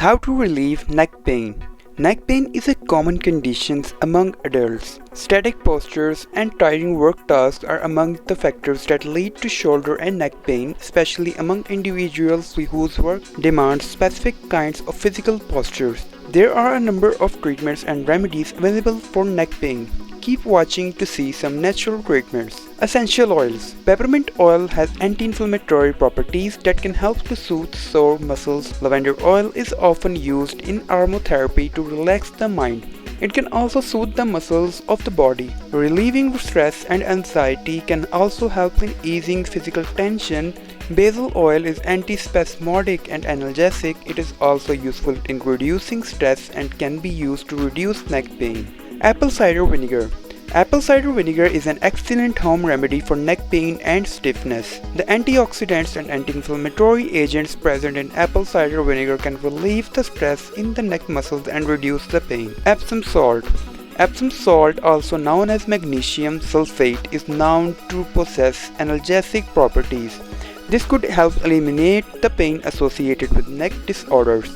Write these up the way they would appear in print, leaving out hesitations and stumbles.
How to relieve neck pain. Neck pain is a common condition among adults. Static postures and tiring work tasks are among the factors that lead to shoulder and neck pain, especially among individuals whose work demands specific kinds of physical postures. There are a number of treatments and remedies available for neck pain. Keep watching to see some natural treatments. Essential oils. Peppermint oil has anti-inflammatory properties that can help to soothe sore muscles. Lavender oil is often used in aromatherapy to relax the mind. It can also soothe the muscles of the body. Relieving stress and anxiety can also help in easing physical tension. Basil oil is antispasmodic and analgesic. It is also useful in reducing stress and can be used to reduce neck pain. Apple cider vinegar. Apple cider vinegar is an excellent home remedy for neck pain and stiffness. The antioxidants and anti-inflammatory agents present in apple cider vinegar can relieve the stress in the neck muscles and reduce the pain. Epsom salt. Epsom salt, also known as magnesium sulfate, is known to possess analgesic properties. This could help eliminate the pain associated with neck disorders.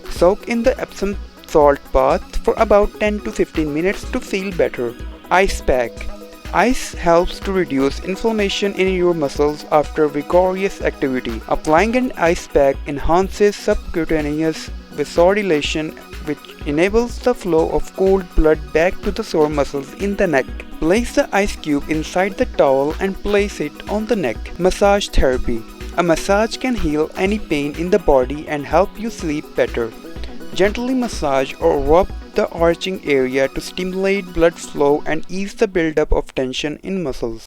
Soak in the Epsom salt bath for about 10 to 15 minutes to feel better. Ice pack. Ice helps to reduce inflammation in your muscles after vigorous activity. Applying an ice pack enhances subcutaneous vasodilation, which enables the flow of cold blood back to the sore muscles in the neck. Place the ice cube inside the towel and place it on the neck. Massage therapy. A massage can heal any pain in the body and help you sleep better. Gently massage or rub the arching area to stimulate blood flow and ease the buildup of tension in muscles.